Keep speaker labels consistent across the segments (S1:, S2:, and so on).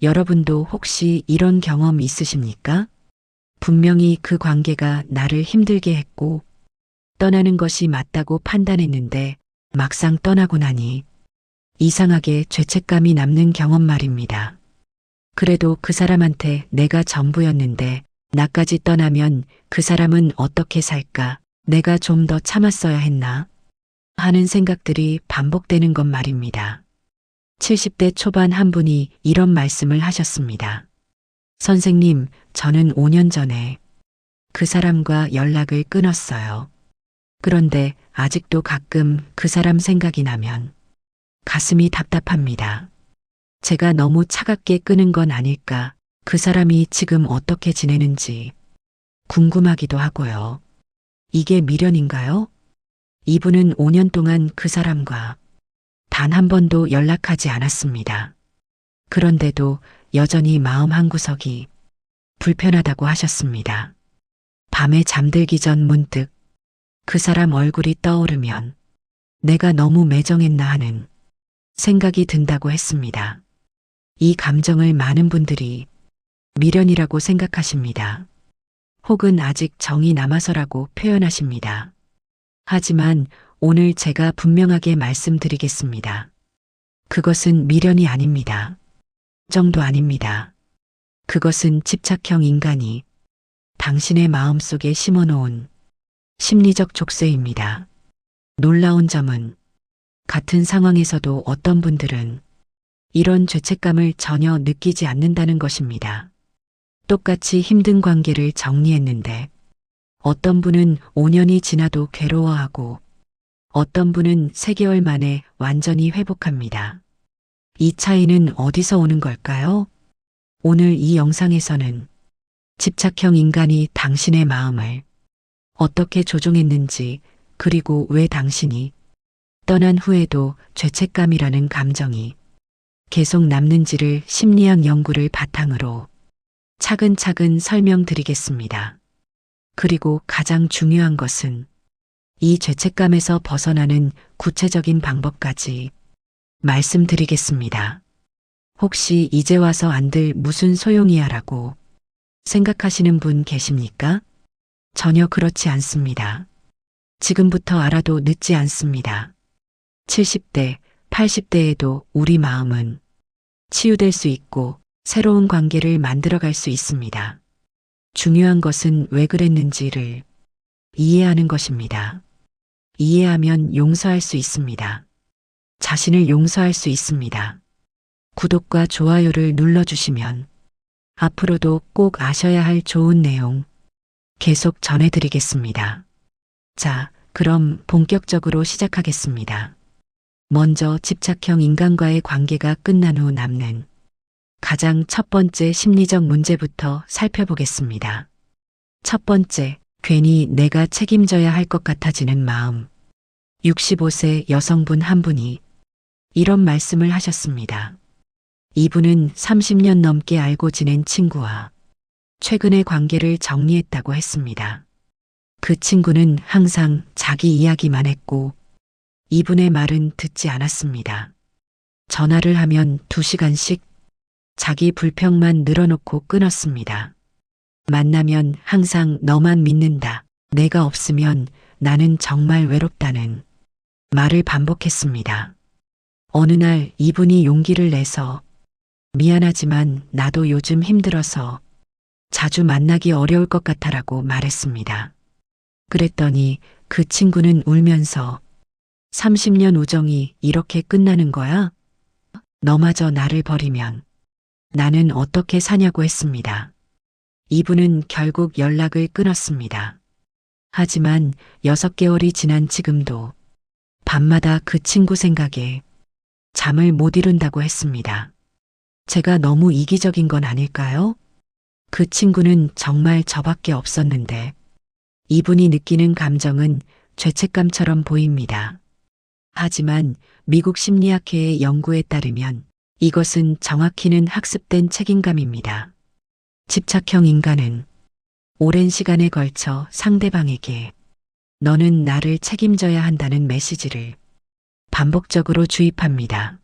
S1: 여러분도 혹시 이런 경험 있으십니까? 분명히 그 관계가 나를 힘들게 했고 떠나는 것이 맞다고 판단했는데 막상 떠나고 나니 이상하게 죄책감이 남는 경험 말입니다. 그래도 그 사람한테 내가 전부였는데 나까지 떠나면 그 사람은 어떻게 살까? 내가 좀 더 참았어야 했나? 하는 생각들이 반복되는 것 말입니다. 70대 초반 한 분이 이런 말씀을 하셨습니다. 선생님, 저는 5년 전에 그 사람과 연락을 끊었어요. 그런데 아직도 가끔 그 사람 생각이 나면 가슴이 답답합니다. 제가 너무 차갑게 끄는 건 아닐까? 그 사람이 지금 어떻게 지내는지 궁금하기도 하고요. 이게 미련인가요? 이분은 5년 동안 그 사람과 단 한 번도 연락하지 않았습니다. 그런데도 여전히 마음 한구석이 불편하다고 하셨습니다. 밤에 잠들기 전 문득 그 사람 얼굴이 떠오르면 내가 너무 매정했나 하는 생각이 든다고 했습니다. 이 감정을 많은 분들이 미련이라고 생각하십니다. 혹은 아직 정이 남아서라고 표현하십니다. 하지만 오늘 제가 분명하게 말씀드리겠습니다. 그것은 미련이 아닙니다. 정도 아닙니다. 그것은 집착형 인간이 당신의 마음속에 심어놓은 심리적 족쇄입니다. 놀라운 점은 같은 상황에서도 어떤 분들은 이런 죄책감을 전혀 느끼지 않는다는 것입니다. 똑같이 힘든 관계를 정리했는데 어떤 분은 5년이 지나도 괴로워하고 어떤 분은 3개월 만에 완전히 회복합니다. 이 차이는 어디서 오는 걸까요? 오늘 이 영상에서는 집착형 인간이 당신의 마음을 어떻게 조종했는지 그리고 왜 당신이 떠난 후에도 죄책감이라는 감정이 계속 남는지를 심리학 연구를 바탕으로 차근차근 설명드리겠습니다. 그리고 가장 중요한 것은 이 죄책감에서 벗어나는 구체적인 방법까지 말씀드리겠습니다. 혹시 이제 와서 안들 무슨 소용이야 라고 생각하시는 분 계십니까? 전혀 그렇지 않습니다. 지금부터 알아도 늦지 않습니다. 70대, 80대에도 우리 마음은 치유될 수 있고 새로운 관계를 만들어갈 수 있습니다. 중요한 것은 왜 그랬는지를 이해하는 것입니다. 이해하면 용서할 수 있습니다. 자신을 용서할 수 있습니다. 구독과 좋아요를 눌러주시면 앞으로도 꼭 아셔야 할 좋은 내용 계속 전해드리겠습니다. 자, 그럼 본격적으로 시작하겠습니다. 먼저 집착형 인간과의 관계가 끝난 후 남는 가장 첫 번째 심리적 문제부터 살펴보겠습니다. 첫 번째, 괜히 내가 책임져야 할 것 같아지는 마음. 65세 여성분 한 분이 이런 말씀을 하셨습니다. 이분은 30년 넘게 알고 지낸 친구와 최근에 관계를 정리했다고 했습니다. 그 친구는 항상 자기 이야기만 했고 이분의 말은 듣지 않았습니다. 전화를 하면 2시간씩 자기 불평만 늘어놓고 끊었습니다. 만나면 항상 너만 믿는다. 내가 없으면 나는 정말 외롭다는 말을 반복했습니다. 어느 날 이분이 용기를 내서 미안하지만 나도 요즘 힘들어서 자주 만나기 어려울 것 같아라고 말했습니다. 그랬더니 그 친구는 울면서 30년 우정이 이렇게 끝나는 거야? 너마저 나를 버리면 나는 어떻게 사냐고 했습니다. 이분은 결국 연락을 끊었습니다. 하지만 6개월이 지난 지금도 밤마다 그 친구 생각에 잠을 못 이룬다고 했습니다. 제가 너무 이기적인 건 아닐까요? 그 친구는 정말 저밖에 없었는데 이분이 느끼는 감정은 죄책감처럼 보입니다. 하지만 미국 심리학회의 연구에 따르면 이것은 정확히는 학습된 책임감입니다. 집착형 인간은 오랜 시간에 걸쳐 상대방에게 너는 나를 책임져야 한다는 메시지를 반복적으로 주입합니다.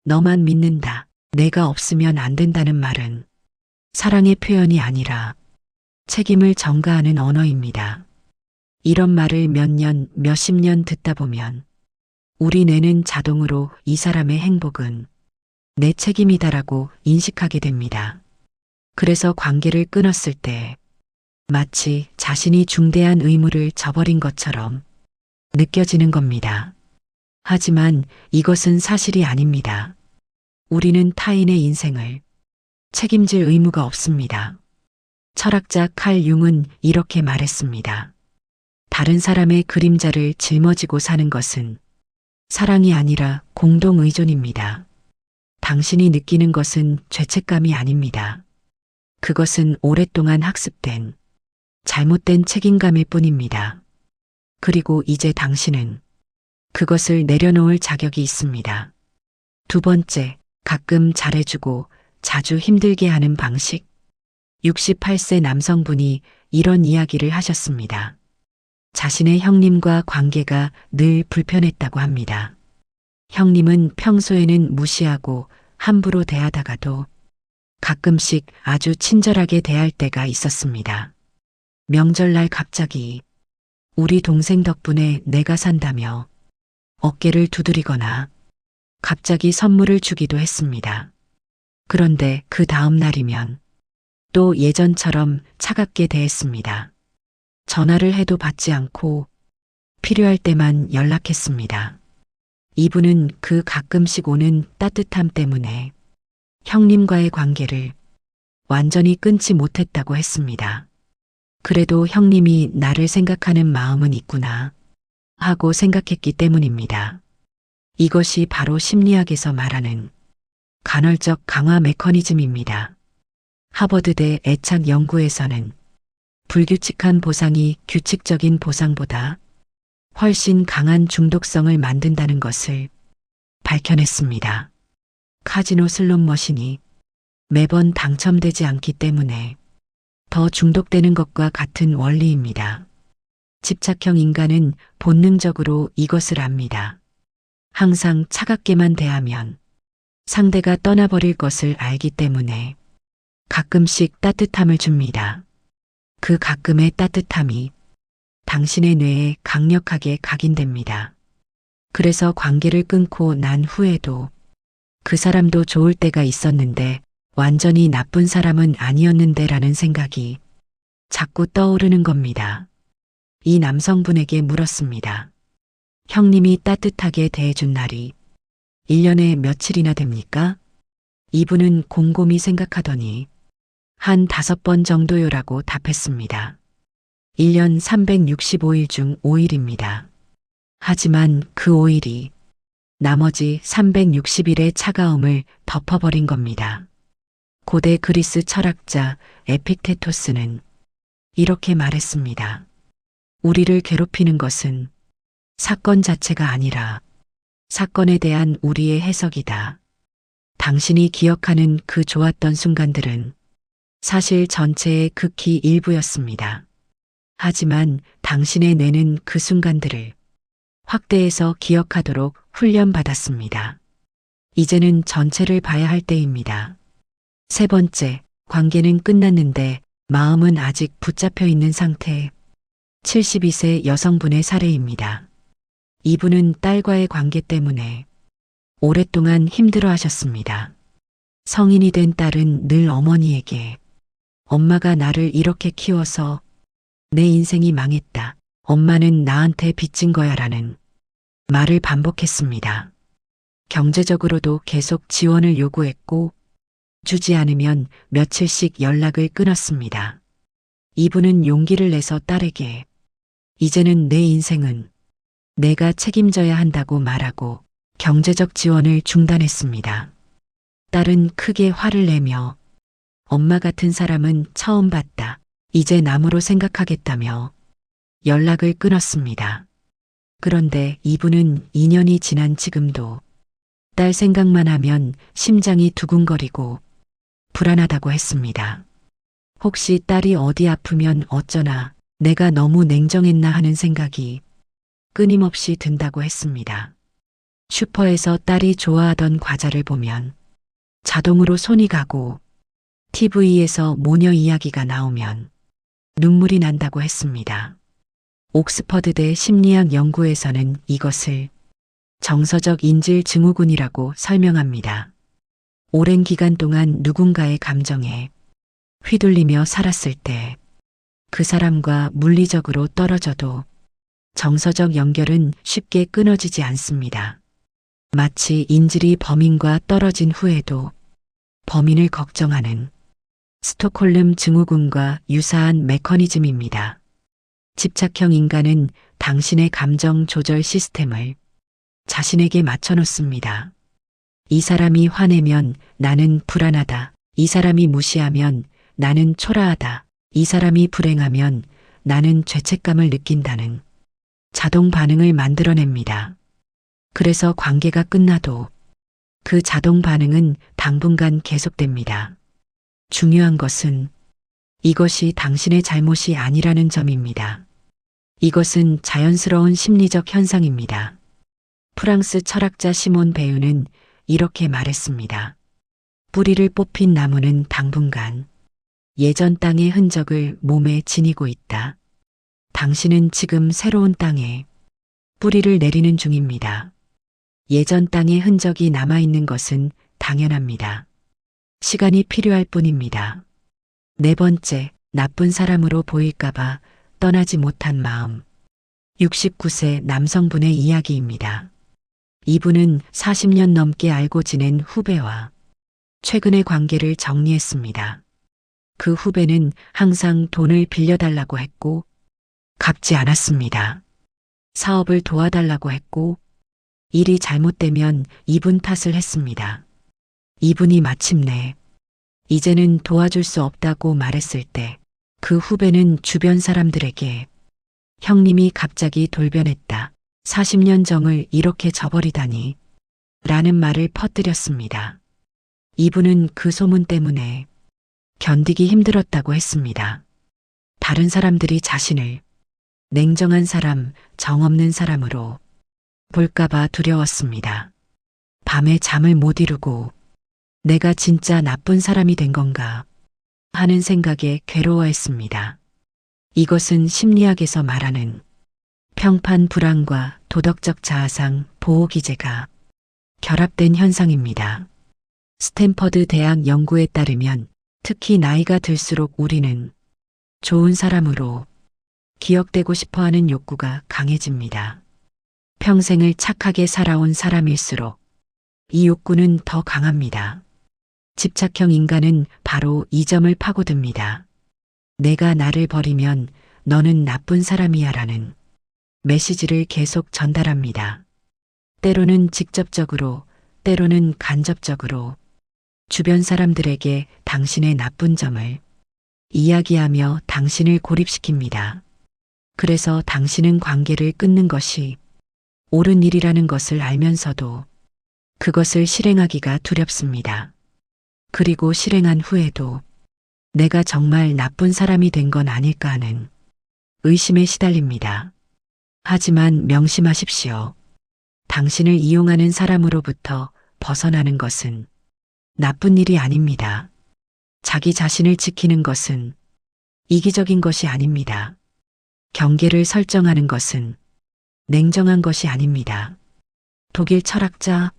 S1: 너만 믿는다. 내가 없으면 안 된다는 말은 사랑의 표현이 아니라 책임을 전가하는 언어입니다. 이런 말을 몇 년, 몇십 년 듣다 보면 우리 뇌는 자동으로 이 사람의 행복은 내 책임이다라고 인식하게 됩니다. 그래서 관계를 끊었을 때 마치 자신이 중대한 의무를 저버린 것처럼 느껴지는 겁니다. 하지만 이것은 사실이 아닙니다. 우리는 타인의 인생을 책임질 의무가 없습니다. 철학자 칼 융은 이렇게 말했습니다. 다른 사람의 그림자를 짊어지고 사는 것은 사랑이 아니라 공동 의존입니다. 당신이 느끼는 것은 죄책감이 아닙니다. 그것은 오랫동안 학습된 잘못된 책임감일 뿐입니다. 그리고 이제 당신은 그것을 내려놓을 자격이 있습니다. 두 번째, 가끔 잘해주고 자주 힘들게 하는 방식. 68세 남성분이 이런 이야기를 하셨습니다. 자신의 형님과 관계가 늘 불편했다고 합니다. 형님은 평소에는 무시하고 함부로 대하다가도 가끔씩 아주 친절하게 대할 때가 있었습니다. 명절날 갑자기 우리 동생 덕분에 내가 산다며 어깨를 두드리거나 갑자기 선물을 주기도 했습니다. 그런데 그 다음 날이면 또 예전처럼 차갑게 대했습니다. 전화를 해도 받지 않고 필요할 때만 연락했습니다. 이분은 그 가끔씩 오는 따뜻함 때문에 형님과의 관계를 완전히 끊지 못했다고 했습니다. 그래도 형님이 나를 생각하는 마음은 있구나 하고 생각했기 때문입니다. 이것이 바로 심리학에서 말하는 간헐적 강화 메커니즘입니다. 하버드대 애착 연구에서는 불규칙한 보상이 규칙적인 보상보다 훨씬 강한 중독성을 만든다는 것을 밝혀냈습니다. 카지노 슬롯머신이 매번 당첨되지 않기 때문에 더 중독되는 것과 같은 원리입니다. 집착형 인간은 본능적으로 이것을 압니다. 항상 차갑게만 대하면 상대가 떠나버릴 것을 알기 때문에 가끔씩 따뜻함을 줍니다. 그 가끔의 따뜻함이 당신의 뇌에 강력하게 각인됩니다. 그래서 관계를 끊고 난 후에도 그 사람도 좋을 때가 있었는데 완전히 나쁜 사람은 아니었는데 라는 생각이 자꾸 떠오르는 겁니다. 이 남성분에게 물었습니다. 형님이 따뜻하게 대해준 날이 1년에 며칠이나 됩니까? 이분은 곰곰이 생각하더니 한 5번 정도요라고 답했습니다. 1년 365일 중 5일입니다. 하지만 그 5일이 나머지 360일의 차가움을 덮어버린 겁니다. 고대 그리스 철학자 에픽테토스는 이렇게 말했습니다. 우리를 괴롭히는 것은 사건 자체가 아니라 사건에 대한 우리의 해석이다. 당신이 기억하는 그 좋았던 순간들은 사실 전체의 극히 일부였습니다. 하지만 당신의 뇌는 그 순간들을 확대해서 기억하도록 훈련받았습니다. 이제는 전체를 봐야 할 때입니다. 세 번째, 관계는 끝났는데 마음은 아직 붙잡혀 있는 상태. 72세 여성분의 사례입니다. 이분은 딸과의 관계 때문에 오랫동안 힘들어 하셨습니다. 성인이 된 딸은 늘 어머니에게 엄마가 나를 이렇게 키워서 내 인생이 망했다. 엄마는 나한테 빚진 거야 라는 말을 반복했습니다. 경제적으로도 계속 지원을 요구했고 주지 않으면 며칠씩 연락을 끊었습니다. 이분은 용기를 내서 딸에게 이제는 내 인생은 내가 책임져야 한다고 말하고 경제적 지원을 중단했습니다. 딸은 크게 화를 내며 엄마 같은 사람은 처음 봤다. 이제 남으로 생각하겠다며 연락을 끊었습니다. 그런데 이분은 2년이 지난 지금도 딸 생각만 하면 심장이 두근거리고 불안하다고 했습니다. 혹시 딸이 어디 아프면 어쩌나 내가 너무 냉정했나 하는 생각이 끊임없이 든다고 했습니다. 슈퍼에서 딸이 좋아하던 과자를 보면 자동으로 손이 가고 TV에서 모녀 이야기가 나오면 눈물이 난다고 했습니다. 옥스퍼드대 심리학 연구에서는 이것을 정서적 인질 증후군이라고 설명합니다. 오랜 기간 동안 누군가의 감정에 휘둘리며 살았을 때 그 사람과 물리적으로 떨어져도 정서적 연결은 쉽게 끊어지지 않습니다. 마치 인질이 범인과 떨어진 후에도 범인을 걱정하는 스톡홀름 증후군과 유사한 메커니즘입니다. 집착형 인간은 당신의 감정 조절 시스템을 자신에게 맞춰놓습니다. 이 사람이 화내면 나는 불안하다. 이 사람이 무시하면 나는 초라하다. 이 사람이 불행하면 나는 죄책감을 느낀다는 자동 반응을 만들어냅니다. 그래서 관계가 끝나도 그 자동 반응은 당분간 계속됩니다. 중요한 것은 이것이 당신의 잘못이 아니라는 점입니다. 이것은 자연스러운 심리적 현상입니다. 프랑스 철학자 시몬 베유는 이렇게 말했습니다. 뿌리를 뽑힌 나무는 당분간 예전 땅의 흔적을 몸에 지니고 있다. 당신은 지금 새로운 땅에 뿌리를 내리는 중입니다. 예전 땅의 흔적이 남아있는 것은 당연합니다. 시간이 필요할 뿐입니다. 네 번째, 나쁜 사람으로 보일까봐 떠나지 못한 마음. 69세 남성분의 이야기입니다. 이분은 40년 넘게 알고 지낸 후배와 최근의 관계를 정리했습니다. 그 후배는 항상 돈을 빌려달라고 했고 갚지 않았습니다. 사업을 도와달라고 했고 일이 잘못되면 이분 탓을 했습니다. 이분이 마침내 이제는 도와줄 수 없다고 말했을 때 그 후배는 주변 사람들에게 형님이 갑자기 돌변했다. 40년 정을 이렇게 저버리다니 라는 말을 퍼뜨렸습니다. 이분은 그 소문 때문에 견디기 힘들었다고 했습니다. 다른 사람들이 자신을 냉정한 사람, 정없는 사람으로 볼까봐 두려웠습니다. 밤에 잠을 못 이루고 내가 진짜 나쁜 사람이 된 건가 하는 생각에 괴로워했습니다. 이것은 심리학에서 말하는 평판 불안과 도덕적 자아상 보호 기제가 결합된 현상입니다. 스탠퍼드 대학 연구에 따르면 특히 나이가 들수록 우리는 좋은 사람으로 기억되고 싶어하는 욕구가 강해집니다. 평생을 착하게 살아온 사람일수록 이 욕구는 더 강합니다. 집착형 인간은 바로 이 점을 파고듭니다. 내가 나를 버리면 너는 나쁜 사람이야 라는 메시지를 계속 전달합니다. 때로는 직접적으로, 때로는 간접적으로 주변 사람들에게 당신의 나쁜 점을 이야기하며 당신을 고립시킵니다. 그래서 당신은 관계를 끊는 것이 옳은 일이라는 것을 알면서도 그것을 실행하기가 두렵습니다. 그리고 실행한 후에도 내가 정말 나쁜 사람이 된 건 아닐까 하는 의심에 시달립니다. 하지만 명심하십시오. 당신을 이용하는 사람으로부터 벗어나는 것은 나쁜 일이 아닙니다. 자기 자신을 지키는 것은 이기적인 것이 아닙니다. 경계를 설정하는 것은 냉정한 것이 아닙니다. 독일 철학자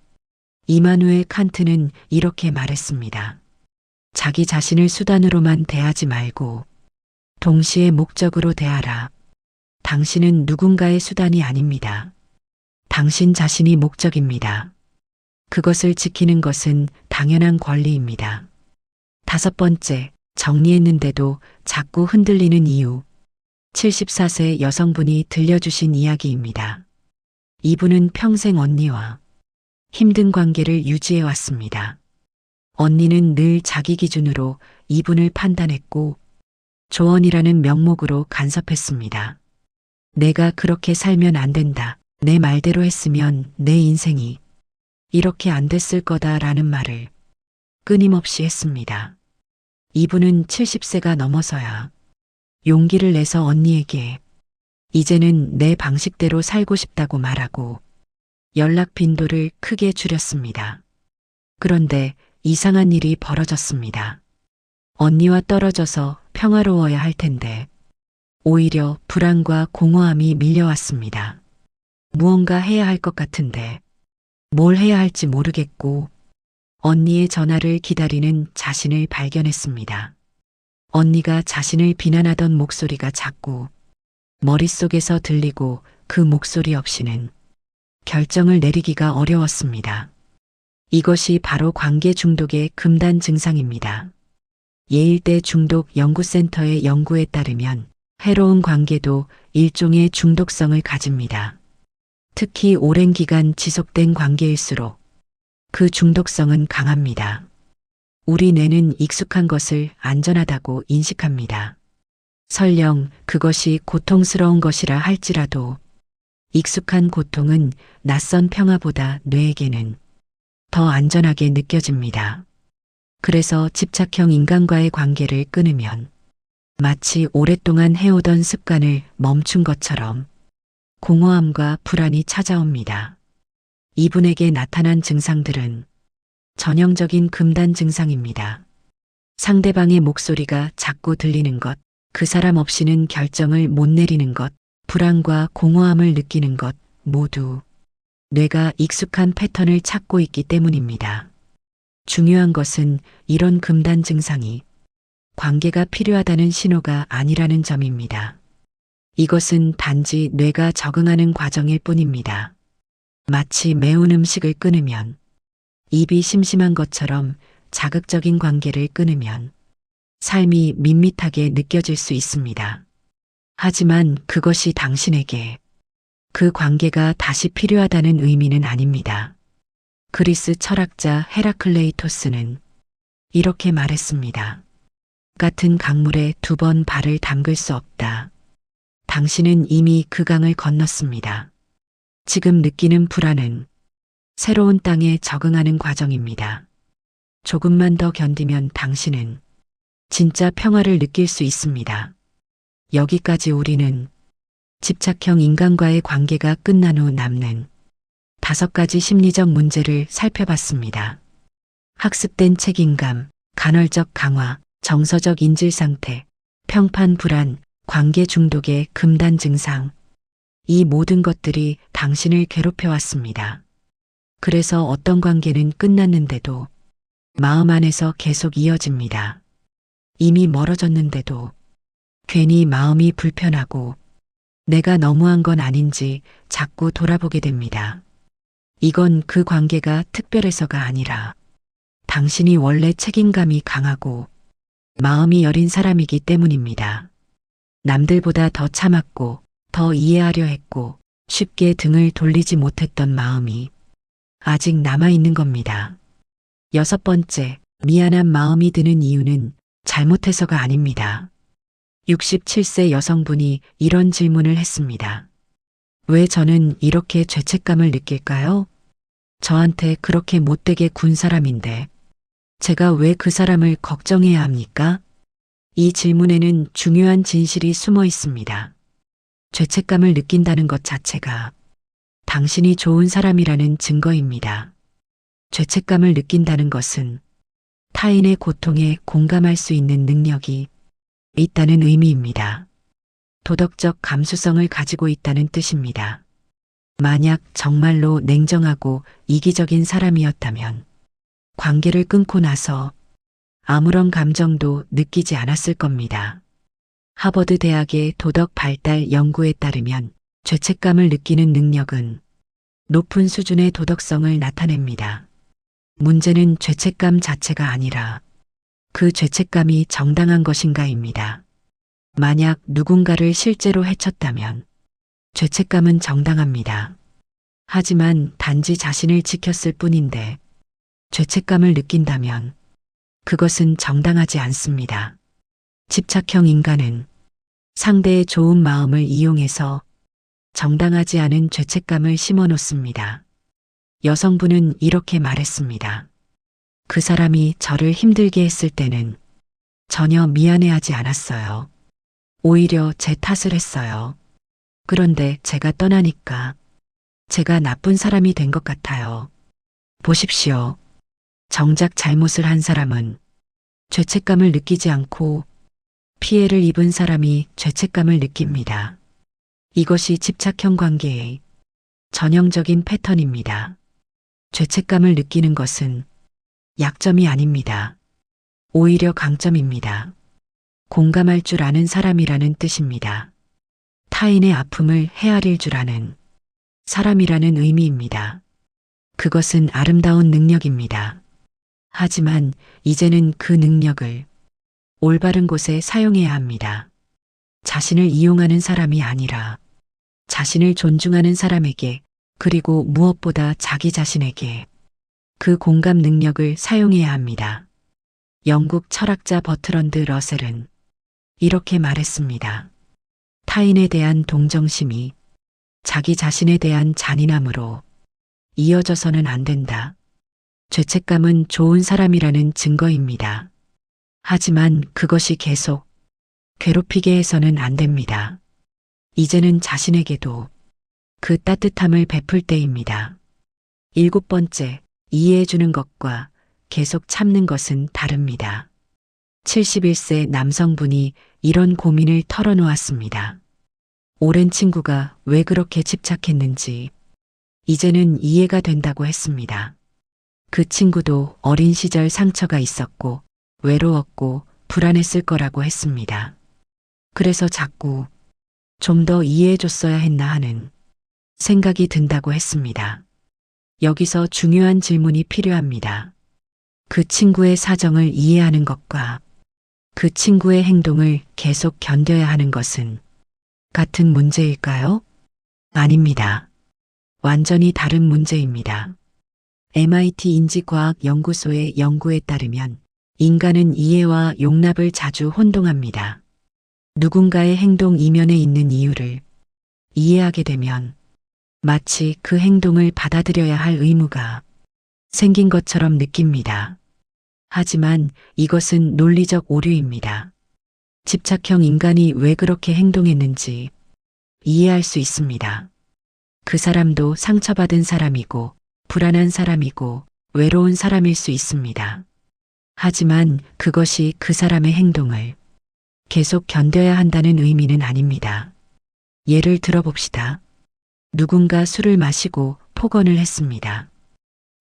S1: 이마누엘 칸트는 이렇게 말했습니다. 자기 자신을 수단으로만 대하지 말고 동시에 목적으로 대하라. 당신은 누군가의 수단이 아닙니다. 당신 자신이 목적입니다. 그것을 지키는 것은 당연한 권리입니다. 다섯 번째, 정리했는데도 자꾸 흔들리는 이유. 74세 여성분이 들려주신 이야기입니다. 이분은 평생 언니와 힘든 관계를 유지해 왔습니다. 언니는 늘 자기 기준으로 이분을 판단했고 조언이라는 명목으로 간섭했습니다. 내가 그렇게 살면 안 된다. 내 말대로 했으면 내 인생이 이렇게 안 됐을 거다라는 말을 끊임없이 했습니다. 이분은 70세가 넘어서야 용기를 내서 언니에게 이제는 내 방식대로 살고 싶다고 말하고 연락 빈도를 크게 줄였습니다. 그런데 이상한 일이 벌어졌습니다. 언니와 떨어져서 평화로워야 할 텐데 오히려 불안과 공허함이 밀려왔습니다. 무언가 해야 할 것 같은데 뭘 해야 할지 모르겠고 언니의 전화를 기다리는 자신을 발견했습니다. 언니가 자신을 비난하던 목소리가 자꾸 머릿속에서 들리고 그 목소리 없이는 결정을 내리기가 어려웠습니다. 이것이 바로 관계 중독의 금단 증상입니다. 예일대 중독 연구센터의 연구에 따르면 해로운 관계도 일종의 중독성을 가집니다. 특히 오랜 기간 지속된 관계일수록 그 중독성은 강합니다. 우리 뇌는 익숙한 것을 안전하다고 인식합니다. 설령 그것이 고통스러운 것이라 할지라도 익숙한 고통은 낯선 평화보다 뇌에게는 더 안전하게 느껴집니다. 그래서 집착형 인간과의 관계를 끊으면 마치 오랫동안 해오던 습관을 멈춘 것처럼 공허함과 불안이 찾아옵니다. 이분에게 나타난 증상들은 전형적인 금단 증상입니다. 상대방의 목소리가 자꾸 들리는 것, 그 사람 없이는 결정을 못 내리는 것, 불안과 공허함을 느끼는 것 모두 뇌가 익숙한 패턴을 찾고 있기 때문입니다. 중요한 것은 이런 금단 증상이 관계가 필요하다는 신호가 아니라는 점입니다. 이것은 단지 뇌가 적응하는 과정일 뿐입니다. 마치 매운 음식을 끊으면 입이 심심한 것처럼 자극적인 관계를 끊으면 삶이 밋밋하게 느껴질 수 있습니다. 하지만 그것이 당신에게 그 관계가 다시 필요하다는 의미는 아닙니다. 그리스 철학자 헤라클레이토스는 이렇게 말했습니다. 같은 강물에 2번 발을 담글 수 없다. 당신은 이미 그 강을 건넜습니다. 지금 느끼는 불안은 새로운 땅에 적응하는 과정입니다. 조금만 더 견디면 당신은 진짜 평화를 느낄 수 있습니다. 여기까지 우리는 집착형 인간과의 관계가 끝난 후 남는 5가지 심리적 문제를 살펴봤습니다. 학습된 책임감, 간헐적 강화, 정서적 인질 상태, 평판 불안, 관계 중독의 금단 증상. 이 모든 것들이 당신을 괴롭혀왔습니다. 그래서 어떤 관계는 끝났는데도 마음 안에서 계속 이어집니다. 이미 멀어졌는데도 괜히 마음이 불편하고 내가 너무한 건 아닌지 자꾸 돌아보게 됩니다. 이건 그 관계가 특별해서가 아니라 당신이 원래 책임감이 강하고 마음이 여린 사람이기 때문입니다. 남들보다 더 참았고 더 이해하려 했고 쉽게 등을 돌리지 못했던 마음이 아직 남아있는 겁니다. 6번째, 미안한 마음이 드는 이유는 잘못해서가 아닙니다. 67세 여성분이 이런 질문을 했습니다. 왜 저는 이렇게 죄책감을 느낄까요? 저한테 그렇게 못되게 군 사람인데 제가 왜 그 사람을 걱정해야 합니까? 이 질문에는 중요한 진실이 숨어 있습니다. 죄책감을 느낀다는 것 자체가 당신이 좋은 사람이라는 증거입니다. 죄책감을 느낀다는 것은 타인의 고통에 공감할 수 있는 능력이 있다는 의미입니다. 도덕적 감수성을 가지고 있다는 뜻입니다. 만약 정말로 냉정하고 이기적인 사람이었다면 관계를 끊고 나서 아무런 감정도 느끼지 않았을 겁니다. 하버드 대학의 도덕 발달 연구에 따르면 죄책감을 느끼는 능력은 높은 수준의 도덕성을 나타냅니다. 문제는 죄책감 자체가 아니라 그 죄책감이 정당한 것인가입니다. 만약 누군가를 실제로 해쳤다면 죄책감은 정당합니다. 하지만 단지 자신을 지켰을 뿐인데 죄책감을 느낀다면 그것은 정당하지 않습니다. 집착형 인간은 상대의 좋은 마음을 이용해서 정당하지 않은 죄책감을 심어 놓습니다. 여성분은 이렇게 말했습니다. 그 사람이 저를 힘들게 했을 때는 전혀 미안해하지 않았어요. 오히려 제 탓을 했어요. 그런데 제가 떠나니까 제가 나쁜 사람이 된 것 같아요. 보십시오. 정작 잘못을 한 사람은 죄책감을 느끼지 않고 피해를 입은 사람이 죄책감을 느낍니다. 이것이 집착형 관계의 전형적인 패턴입니다. 죄책감을 느끼는 것은 약점이 아닙니다. 오히려 강점입니다. 공감할 줄 아는 사람이라는 뜻입니다. 타인의 아픔을 헤아릴 줄 아는 사람이라는 의미입니다. 그것은 아름다운 능력입니다. 하지만 이제는 그 능력을 올바른 곳에 사용해야 합니다. 자신을 이용하는 사람이 아니라 자신을 존중하는 사람에게, 그리고 무엇보다 자기 자신에게 그 공감 능력을 사용해야 합니다. 영국 철학자 버트런드 러셀은 이렇게 말했습니다. 타인에 대한 동정심이 자기 자신에 대한 잔인함으로 이어져서는 안 된다. 죄책감은 좋은 사람이라는 증거입니다. 하지만 그것이 계속 괴롭히게 해서는 안 됩니다. 이제는 자신에게도 그 따뜻함을 베풀 때입니다. 7번째, 이해해주는 것과 계속 참는 것은 다릅니다. 71세 남성분이 이런 고민을 털어놓았습니다. 오랜 친구가 왜 그렇게 집착했는지 이제는 이해가 된다고 했습니다. 그 친구도 어린 시절 상처가 있었고 외로웠고 불안했을 거라고 했습니다. 그래서 자꾸 좀 더 이해해줬어야 했나 하는 생각이 든다고 했습니다. 여기서 중요한 질문이 필요합니다. 그 친구의 사정을 이해하는 것과 그 친구의 행동을 계속 견뎌야 하는 것은 같은 문제일까요? 아닙니다. 완전히 다른 문제입니다. MIT 인지과학연구소의 연구에 따르면 인간은 이해와 용납을 자주 혼동합니다. 누군가의 행동 이면에 있는 이유를 이해하게 되면 마치 그 행동을 받아들여야 할 의무가 생긴 것처럼 느낍니다. 하지만 이것은 논리적 오류입니다. 집착형 인간이 왜 그렇게 행동했는지 이해할 수 있습니다. 그 사람도 상처받은 사람이고 불안한 사람이고 외로운 사람일 수 있습니다. 하지만 그것이 그 사람의 행동을 계속 견뎌야 한다는 의미는 아닙니다. 예를 들어봅시다. 누군가 술을 마시고 폭언을 했습니다.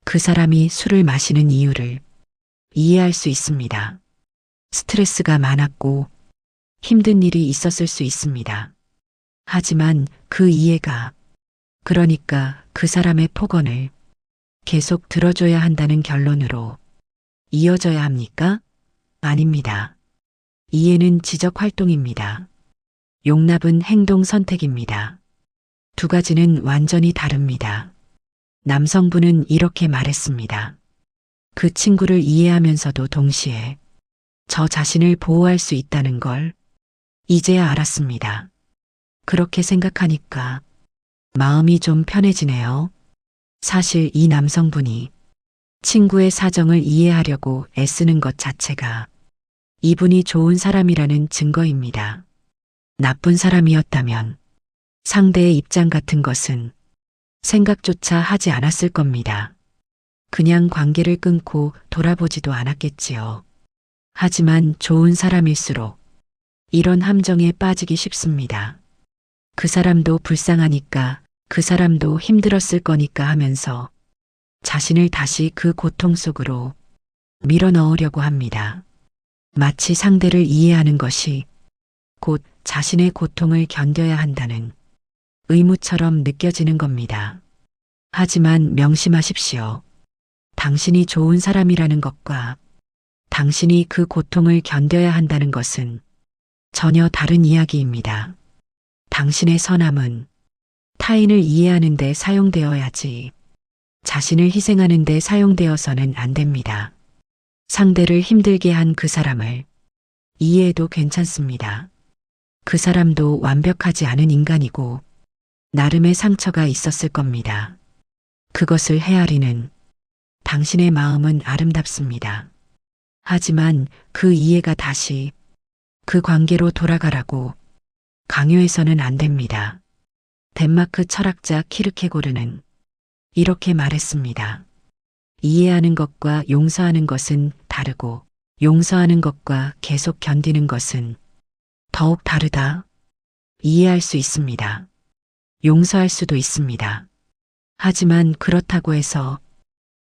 S1: 그 사람이 술을 마시는 이유를 이해할 수 있습니다. 스트레스가 많았고 힘든 일이 있었을 수 있습니다. 하지만 그 이해가, 그러니까 그 사람의 폭언을 계속 들어줘야 한다는 결론으로 이어져야 합니까? 아닙니다. 이해는 지적 활동입니다. 용납은 행동 선택입니다. 두 가지는 완전히 다릅니다. 남성분은 이렇게 말했습니다. 그 친구를 이해하면서도 동시에 저 자신을 보호할 수 있다는 걸 이제야 알았습니다. 그렇게 생각하니까 마음이 좀 편해지네요. 사실 이 남성분이 친구의 사정을 이해하려고 애쓰는 것 자체가 이분이 좋은 사람이라는 증거입니다. 나쁜 사람이었다면 상대의 입장 같은 것은 생각조차 하지 않았을 겁니다. 그냥 관계를 끊고 돌아보지도 않았겠지요. 하지만 좋은 사람일수록 이런 함정에 빠지기 쉽습니다. 그 사람도 불쌍하니까, 그 사람도 힘들었을 거니까 하면서 자신을 다시 그 고통 속으로 밀어넣으려고 합니다. 마치 상대를 이해하는 것이 곧 자신의 고통을 견뎌야 한다는 의무처럼 느껴지는 겁니다. 하지만 명심하십시오. 당신이 좋은 사람이라는 것과 당신이 그 고통을 견뎌야 한다는 것은 전혀 다른 이야기입니다. 당신의 선함은 타인을 이해하는 데 사용되어야지 자신을 희생하는 데 사용되어서는 안 됩니다. 상대를 힘들게 한 그 사람을 이해해도 괜찮습니다. 그 사람도 완벽하지 않은 인간이고 나름의 상처가 있었을 겁니다. 그것을 헤아리는 당신의 마음은 아름답습니다. 하지만 그 이해가 다시 그 관계로 돌아가라고 강요해서는 안 됩니다. 덴마크 철학자 키르케고르는 이렇게 말했습니다. 이해하는 것과 용서하는 것은 다르고 용서하는 것과 계속 견디는 것은 더욱 다르다. 이해할 수 있습니다. 용서할 수도 있습니다. 하지만 그렇다고 해서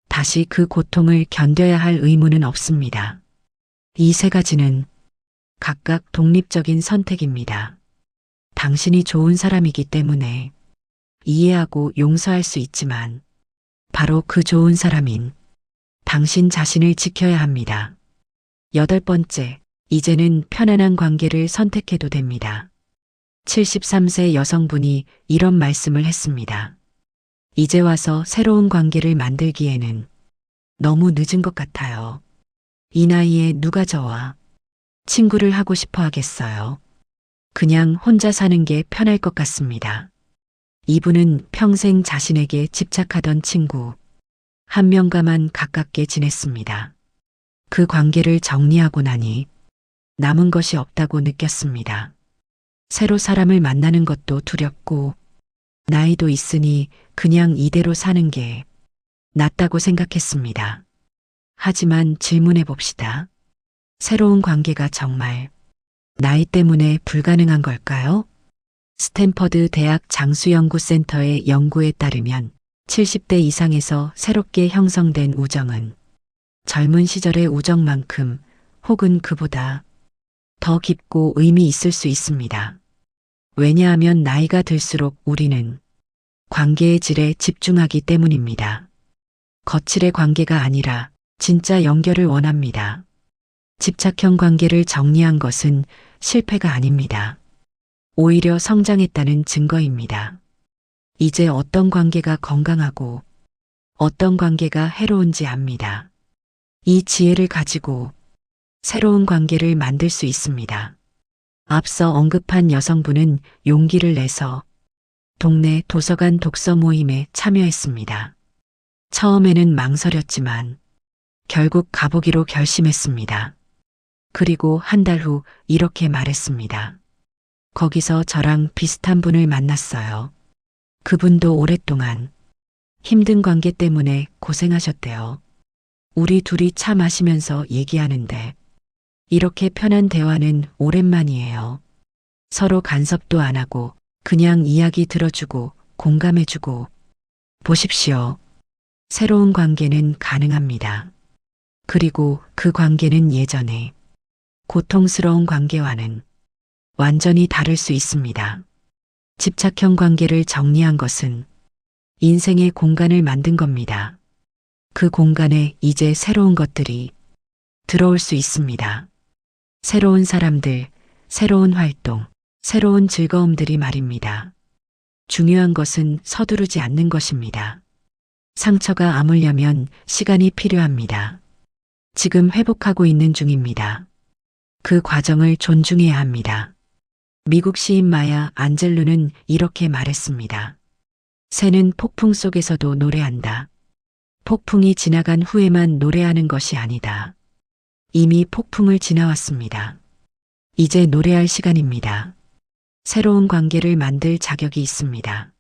S1: 다시 그 고통을 견뎌야 할 의무는 없습니다. 이 세 가지는 각각 독립적인 선택입니다. 당신이 좋은 사람이기 때문에 이해하고 용서할 수 있지만 바로 그 좋은 사람인 당신 자신을 지켜야 합니다. 8번째, 이제는 편안한 관계를 선택해도 됩니다. 73세 여성분이 이런 말씀을 했습니다. 이제 와서 새로운 관계를 만들기에는 너무 늦은 것 같아요. 이 나이에 누가 저와 친구를 하고 싶어 하겠어요. 그냥 혼자 사는 게 편할 것 같습니다. 이분은 평생 자신에게 집착하던 친구 한 명과만 가깝게 지냈습니다. 그 관계를 정리하고 나니 남은 것이 없다고 느꼈습니다. 새로 사람을 만나는 것도 두렵고 나이도 있으니 그냥 이대로 사는 게 낫다고 생각했습니다. 하지만 질문해 봅시다. 새로운 관계가 정말 나이 때문에 불가능한 걸까요? 스탠퍼드 대학 장수연구센터의 연구에 따르면 70대 이상에서 새롭게 형성된 우정은 젊은 시절의 우정만큼 혹은 그보다 더 깊고 의미 있을 수 있습니다. 왜냐하면 나이가 들수록 우리는 관계의 질에 집중하기 때문입니다. 거칠의 관계가 아니라 진짜 연결을 원합니다. 집착형 관계를 정리한 것은 실패가 아닙니다. 오히려 성장했다는 증거입니다. 이제 어떤 관계가 건강하고 어떤 관계가 해로운지 압니다. 이 지혜를 가지고 새로운 관계를 만들 수 있습니다. 앞서 언급한 여성분은 용기를 내서 동네 도서관 독서 모임에 참여했습니다. 처음에는 망설였지만 결국 가보기로 결심했습니다. 그리고 한 달 후 이렇게 말했습니다. 거기서 저랑 비슷한 분을 만났어요. 그분도 오랫동안 힘든 관계 때문에 고생하셨대요. 우리 둘이 차 마시면서 얘기하는데 이렇게 편한 대화는 오랜만이에요. 서로 간섭도 안 하고 그냥 이야기 들어주고 공감해주고 보십시오. 새로운 관계는 가능합니다. 그리고 그 관계는 예전에 고통스러운 관계와는 완전히 다를 수 있습니다. 집착형 관계를 정리한 것은 인생의 공간을 만든 겁니다. 그 공간에 이제 새로운 것들이 들어올 수 있습니다. 새로운 사람들, 새로운 활동, 새로운 즐거움들이 말입니다. 중요한 것은 서두르지 않는 것입니다. 상처가 아물려면 시간이 필요합니다. 지금 회복하고 있는 중입니다. 그 과정을 존중해야 합니다. 미국 시인 마야 안젤루는 이렇게 말했습니다. 새는 폭풍 속에서도 노래한다. 폭풍이 지나간 후에만 노래하는 것이 아니다. 이미 폭풍을 지나왔습니다. 이제 노래할 시간입니다. 새로운 관계를 만들 자격이 있습니다.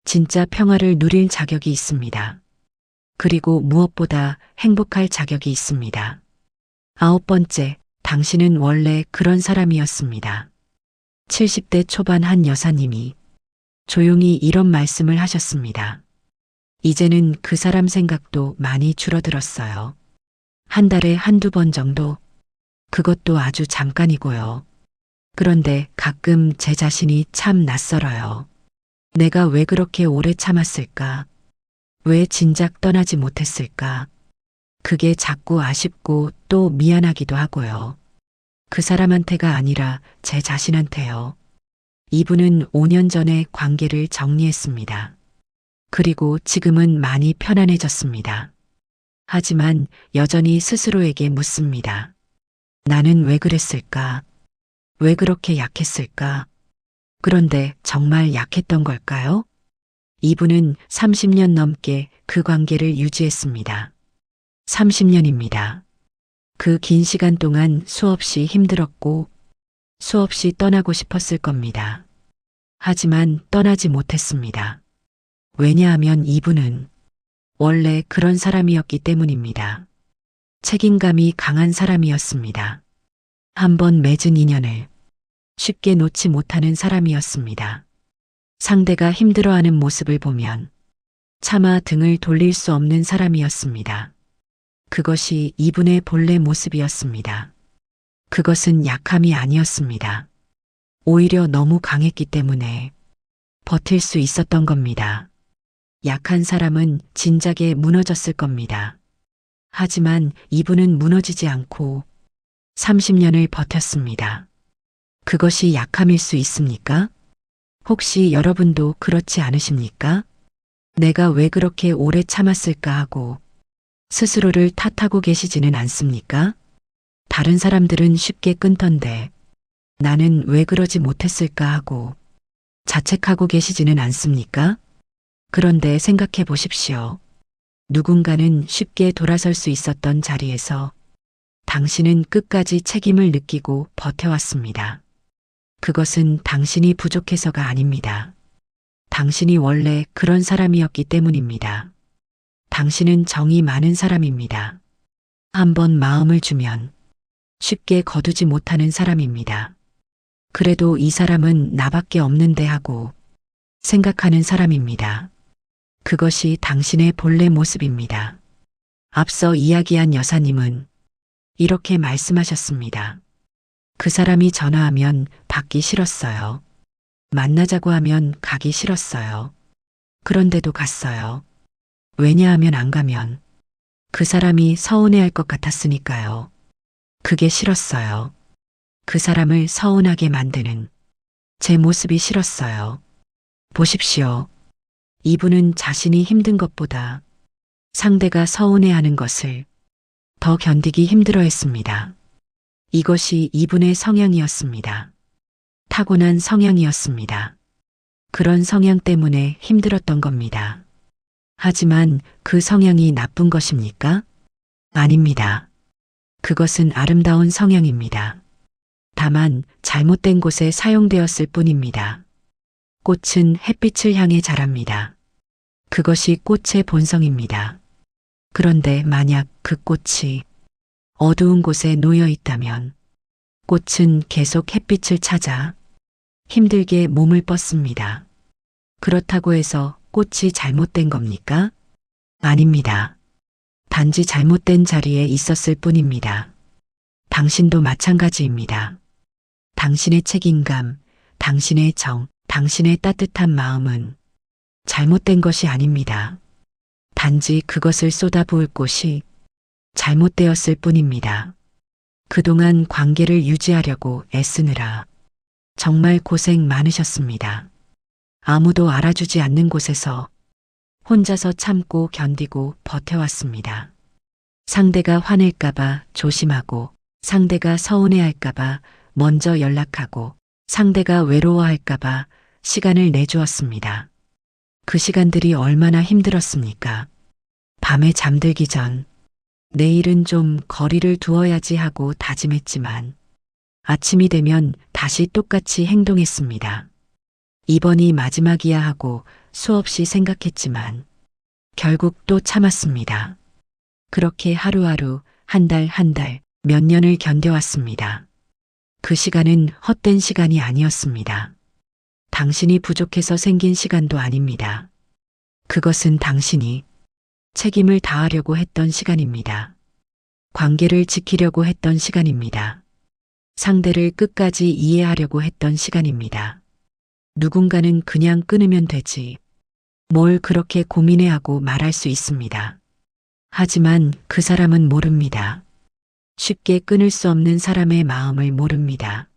S1: 진짜 평화를 누릴 자격이 있습니다. 그리고 무엇보다 행복할 자격이 있습니다. 9번째, 당신은 원래 그런 사람이었습니다. 70대 초반 한 여사님이 조용히 이런 말씀을 하셨습니다. 이제는 그 사람 생각도 많이 줄어들었어요. 한 달에 한두 번 정도? 그것도 아주 잠깐이고요. 그런데 가끔 제 자신이 참 낯설어요. 내가 왜 그렇게 오래 참았을까? 왜 진작 떠나지 못했을까? 그게 자꾸 아쉽고 또 미안하기도 하고요. 그 사람한테가 아니라 제 자신한테요. 이분은 5년 전에 관계를 정리했습니다. 그리고 지금은 많이 편안해졌습니다. 하지만 여전히 스스로에게 묻습니다. 나는 왜 그랬을까? 왜 그렇게 약했을까? 그런데 정말 약했던 걸까요? 이분은 30년 넘게 그 관계를 유지했습니다. 30년입니다. 그 긴 시간 동안 수없이 힘들었고 수없이 떠나고 싶었을 겁니다. 하지만 떠나지 못했습니다. 왜냐하면 이분은 원래 그런 사람이었기 때문입니다. 책임감이 강한 사람이었습니다. 한번 맺은 인연을 쉽게 놓지 못하는 사람이었습니다. 상대가 힘들어하는 모습을 보면 차마 등을 돌릴 수 없는 사람이었습니다. 그것이 이분의 본래 모습이었습니다. 그것은 약함이 아니었습니다. 오히려 너무 강했기 때문에 버틸 수 있었던 겁니다. 약한 사람은 진작에 무너졌을 겁니다. 하지만 이분은 무너지지 않고 30년을 버텼습니다. 그것이 약함일 수 있습니까? 혹시 여러분도 그렇지 않으십니까? 내가 왜 그렇게 오래 참았을까 하고 스스로를 탓하고 계시지는 않습니까? 다른 사람들은 쉽게 끊던데 나는 왜 그러지 못했을까 하고 자책하고 계시지는 않습니까? 그런데 생각해 보십시오. 누군가는 쉽게 돌아설 수 있었던 자리에서 당신은 끝까지 책임을 느끼고 버텨왔습니다. 그것은 당신이 부족해서가 아닙니다. 당신이 원래 그런 사람이었기 때문입니다. 당신은 정이 많은 사람입니다. 한번 마음을 주면 쉽게 거두지 못하는 사람입니다. 그래도 이 사람은 나밖에 없는데 하고 생각하는 사람입니다. 그것이 당신의 본래 모습입니다. 앞서 이야기한 여사님은 이렇게 말씀하셨습니다. 그 사람이 전화하면 받기 싫었어요. 만나자고 하면 가기 싫었어요. 그런데도 갔어요. 왜냐하면 안 가면 그 사람이 서운해할 것 같았으니까요. 그게 싫었어요. 그 사람을 서운하게 만드는 제 모습이 싫었어요. 보십시오. 이분은 자신이 힘든 것보다 상대가 서운해하는 것을 더 견디기 힘들어했습니다. 이것이 이분의 성향이었습니다. 타고난 성향이었습니다. 그런 성향 때문에 힘들었던 겁니다. 하지만 그 성향이 나쁜 것입니까? 아닙니다. 그것은 아름다운 성향입니다. 다만 잘못된 곳에 사용되었을 뿐입니다. 꽃은 햇빛을 향해 자랍니다. 그것이 꽃의 본성입니다. 그런데 만약 그 꽃이 어두운 곳에 놓여 있다면 꽃은 계속 햇빛을 찾아 힘들게 몸을 뻗습니다. 그렇다고 해서 꽃이 잘못된 겁니까? 아닙니다. 단지 잘못된 자리에 있었을 뿐입니다. 당신도 마찬가지입니다. 당신의 책임감, 당신의 정, 당신의 따뜻한 마음은 잘못된 것이 아닙니다. 단지 그것을 쏟아부을 곳이 잘못되었을 뿐입니다. 그동안 관계를 유지하려고 애쓰느라 정말 고생 많으셨습니다. 아무도 알아주지 않는 곳에서 혼자서 참고 견디고 버텨왔습니다. 상대가 화낼까봐 조심하고, 상대가 서운해할까봐 먼저 연락하고, 상대가 외로워할까봐 시간을 내주었습니다. 그 시간들이 얼마나 힘들었습니까? 밤에 잠들기 전 내일은 좀 거리를 두어야지 하고 다짐했지만 아침이 되면 다시 똑같이 행동했습니다. 이번이 마지막이야 하고 수없이 생각했지만 결국 또 참았습니다. 그렇게 하루하루, 한 달 한 달, 몇 년을 견뎌왔습니다. 그 시간은 헛된 시간이 아니었습니다. 당신이 부족해서 생긴 시간도 아닙니다. 그것은 당신이 책임을 다하려고 했던 시간입니다. 관계를 지키려고 했던 시간입니다. 상대를 끝까지 이해하려고 했던 시간입니다. 누군가는 그냥 끊으면 되지. 뭘 그렇게 고민해 하고 말할 수 있습니다. 하지만 그 사람은 모릅니다. 쉽게 끊을 수 없는 사람의 마음을 모릅니다.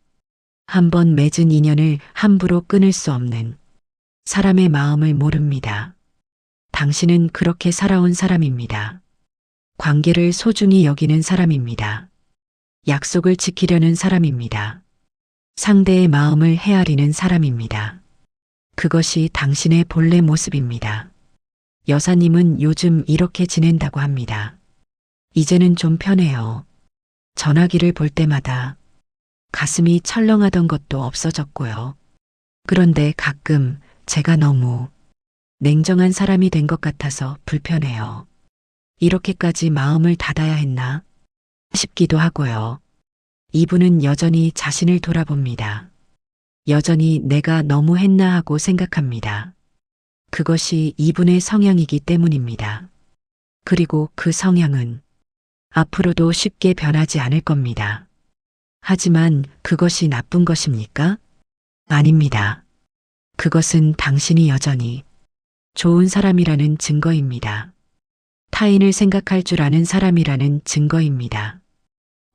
S1: 한번 맺은 인연을 함부로 끊을 수 없는 사람의 마음을 모릅니다. 당신은 그렇게 살아온 사람입니다. 관계를 소중히 여기는 사람입니다. 약속을 지키려는 사람입니다. 상대의 마음을 헤아리는 사람입니다. 그것이 당신의 본래 모습입니다. 여사님은 요즘 이렇게 지낸다고 합니다. 이제는 좀 편해요. 전화기를 볼 때마다 가슴이 철렁하던 것도 없어졌고요. 그런데 가끔 제가 너무 냉정한 사람이 된 것 같아서 불편해요. 이렇게까지 마음을 닫아야 했나 싶기도 하고요. 이분은 여전히 자신을 돌아봅니다. 여전히 내가 너무 했나 하고 생각합니다. 그것이 이분의 성향이기 때문입니다. 그리고 그 성향은 앞으로도 쉽게 변하지 않을 겁니다. 하지만 그것이 나쁜 것입니까? 아닙니다. 그것은 당신이 여전히 좋은 사람이라는 증거입니다. 타인을 생각할 줄 아는 사람이라는 증거입니다.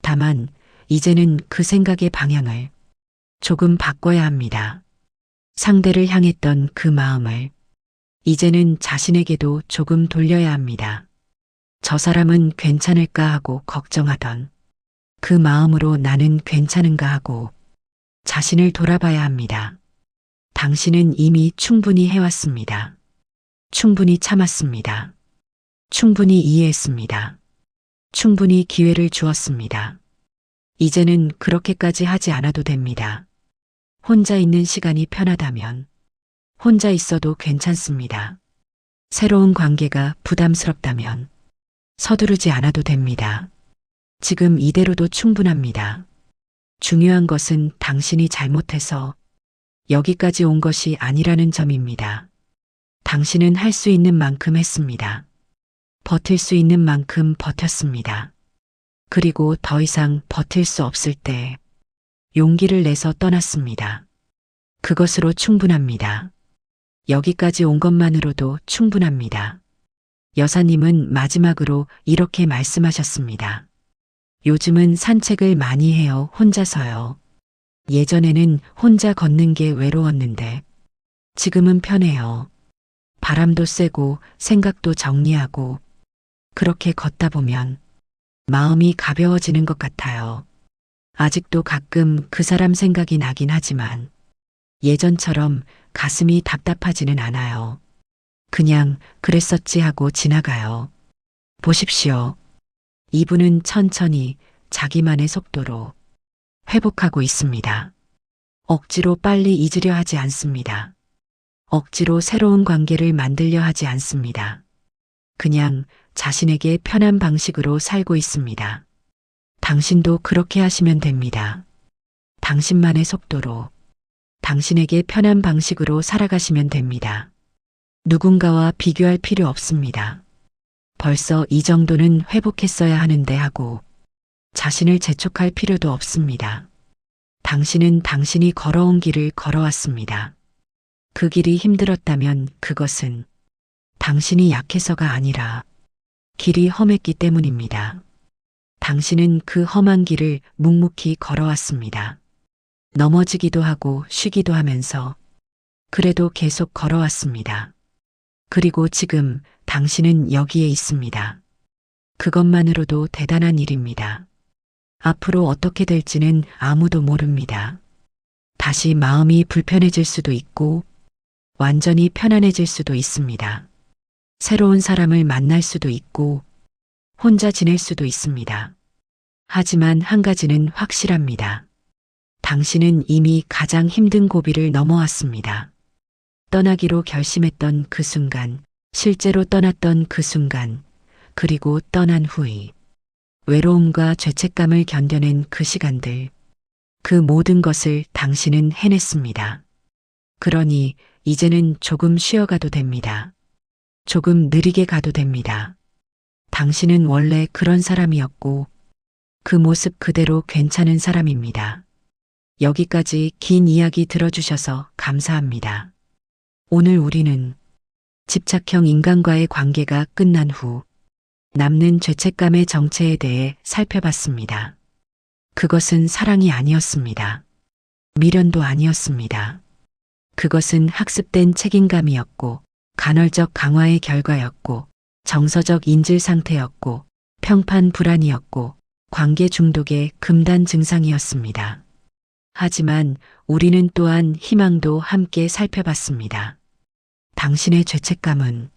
S1: 다만 이제는 그 생각의 방향을 조금 바꿔야 합니다. 상대를 향했던 그 마음을 이제는 자신에게도 조금 돌려야 합니다. 저 사람은 괜찮을까 하고 걱정하던 그 마음으로 나는 괜찮은가 하고 자신을 돌아봐야 합니다. 당신은 이미 충분히 해왔습니다. 충분히 참았습니다. 충분히 이해했습니다. 충분히 기회를 주었습니다. 이제는 그렇게까지 하지 않아도 됩니다. 혼자 있는 시간이 편하다면 혼자 있어도 괜찮습니다. 새로운 관계가 부담스럽다면 서두르지 않아도 됩니다. 지금 이대로도 충분합니다. 중요한 것은 당신이 잘못해서 여기까지 온 것이 아니라는 점입니다. 당신은 할 수 있는 만큼 했습니다. 버틸 수 있는 만큼 버텼습니다. 그리고 더 이상 버틸 수 없을 때 용기를 내서 떠났습니다. 그것으로 충분합니다. 여기까지 온 것만으로도 충분합니다. 여사님은 마지막으로 이렇게 말씀하셨습니다. 요즘은 산책을 많이 해요. 혼자서요. 예전에는 혼자 걷는 게 외로웠는데 지금은 편해요. 바람도 쐬고 생각도 정리하고 그렇게 걷다 보면 마음이 가벼워지는 것 같아요. 아직도 가끔 그 사람 생각이 나긴 하지만 예전처럼 가슴이 답답하지는 않아요. 그냥 그랬었지 하고 지나가요. 보십시오. 이분은 천천히 자기만의 속도로 회복하고 있습니다. 억지로 빨리 잊으려 하지 않습니다. 억지로 새로운 관계를 만들려 하지 않습니다. 그냥 자신에게 편한 방식으로 살고 있습니다. 당신도 그렇게 하시면 됩니다. 당신만의 속도로, 당신에게 편한 방식으로 살아가시면 됩니다. 누군가와 비교할 필요 없습니다. 벌써 이 정도는 회복했어야 하는데 하고 자신을 재촉할 필요도 없습니다. 당신은 당신이 걸어온 길을 걸어왔습니다. 그 길이 힘들었다면 그것은 당신이 약해서가 아니라 길이 험했기 때문입니다. 당신은 그 험한 길을 묵묵히 걸어왔습니다. 넘어지기도 하고 쉬기도 하면서 그래도 계속 걸어왔습니다. 그리고 지금 당신은 여기에 있습니다. 그것만으로도 대단한 일입니다. 앞으로 어떻게 될지는 아무도 모릅니다. 다시 마음이 불편해질 수도 있고 완전히 편안해질 수도 있습니다. 새로운 사람을 만날 수도 있고 혼자 지낼 수도 있습니다. 하지만 한 가지는 확실합니다. 당신은 이미 가장 힘든 고비를 넘어왔습니다. 떠나기로 결심했던 그 순간, 실제로 떠났던 그 순간, 그리고 떠난 후에 외로움과 죄책감을 견뎌낸 그 시간들, 그 모든 것을 당신은 해냈습니다. 그러니 이제는 조금 쉬어가도 됩니다. 조금 느리게 가도 됩니다. 당신은 원래 그런 사람이었고 그 모습 그대로 괜찮은 사람입니다. 여기까지 긴 이야기 들어주셔서 감사합니다. 오늘 우리는 집착형 인간과의 관계가 끝난 후 남는 죄책감의 정체에 대해 살펴봤습니다. 그것은 사랑이 아니었습니다. 미련도 아니었습니다. 그것은 학습된 책임감이었고 간헐적 강화의 결과였고 정서적 인질 상태였고 평판 불안이었고 관계 중독의 금단 증상이었습니다. 하지만 우리는 또한 희망도 함께 살펴봤습니다. 당신의 죄책감은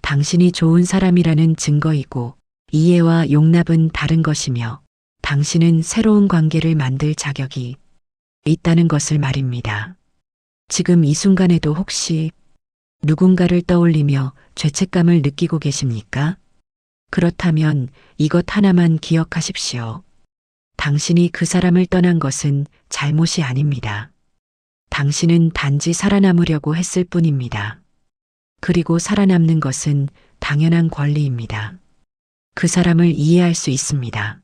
S1: 당신이 좋은 사람이라는 증거이고 이해와 용납은 다른 것이며 당신은 새로운 관계를 만들 자격이 있다는 것을 말입니다. 지금 이 순간에도 혹시 누군가를 떠올리며 죄책감을 느끼고 계십니까? 그렇다면 이것 하나만 기억하십시오. 당신이 그 사람을 떠난 것은 잘못이 아닙니다. 당신은 단지 살아남으려고 했을 뿐입니다. 그리고 살아남는 것은 당연한 권리입니다. 그 사람을 이해할 수 있습니다.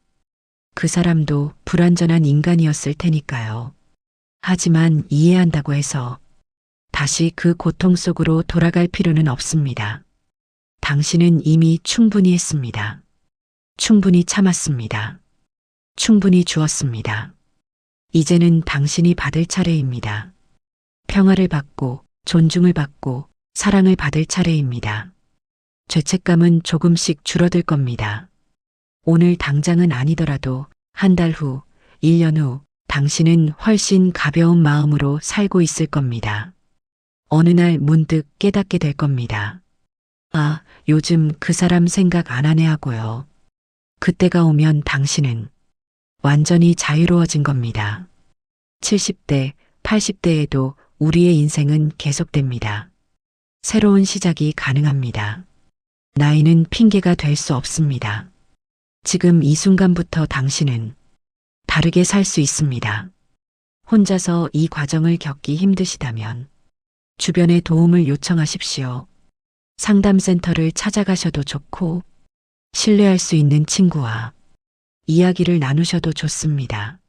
S1: 그 사람도 불완전한 인간이었을 테니까요. 하지만 이해한다고 해서 다시 그 고통 속으로 돌아갈 필요는 없습니다. 당신은 이미 충분히 했습니다. 충분히 참았습니다. 충분히 주었습니다. 이제는 당신이 받을 차례입니다. 평화를 받고 존중을 받고 사랑을 받을 차례입니다. 죄책감은 조금씩 줄어들 겁니다. 오늘 당장은 아니더라도 한 달 후, 1년 후 당신은 훨씬 가벼운 마음으로 살고 있을 겁니다. 어느 날 문득 깨닫게 될 겁니다. 아, 요즘 그 사람 생각 안 하네 하고요. 그때가 오면 당신은 완전히 자유로워진 겁니다. 70대, 80대에도 우리의 인생은 계속됩니다. 새로운 시작이 가능합니다. 나이는 핑계가 될 수 없습니다. 지금 이 순간부터 당신은 다르게 살 수 있습니다. 혼자서 이 과정을 겪기 힘드시다면 주변에 도움을 요청하십시오. 상담센터를 찾아가셔도 좋고 신뢰할 수 있는 친구와 이야기를 나누셔도 좋습니다.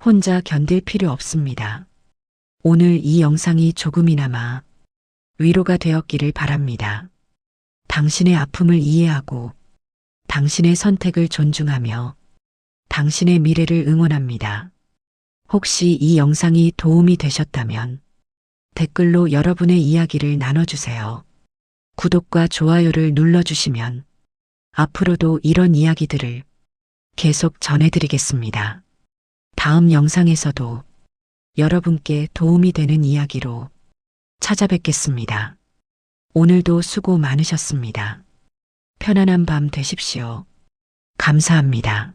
S1: 혼자 견딜 필요 없습니다. 오늘 이 영상이 조금이나마 위로가 되었기를 바랍니다. 당신의 아픔을 이해하고 당신의 선택을 존중하며 당신의 미래를 응원합니다. 혹시 이 영상이 도움이 되셨다면 댓글로 여러분의 이야기를 나눠주세요. 구독과 좋아요를 눌러주시면 앞으로도 이런 이야기들을 계속 전해드리겠습니다. 다음 영상에서도 여러분께 도움이 되는 이야기로 찾아뵙겠습니다. 오늘도 수고 많으셨습니다. 편안한 밤 되십시오. 감사합니다.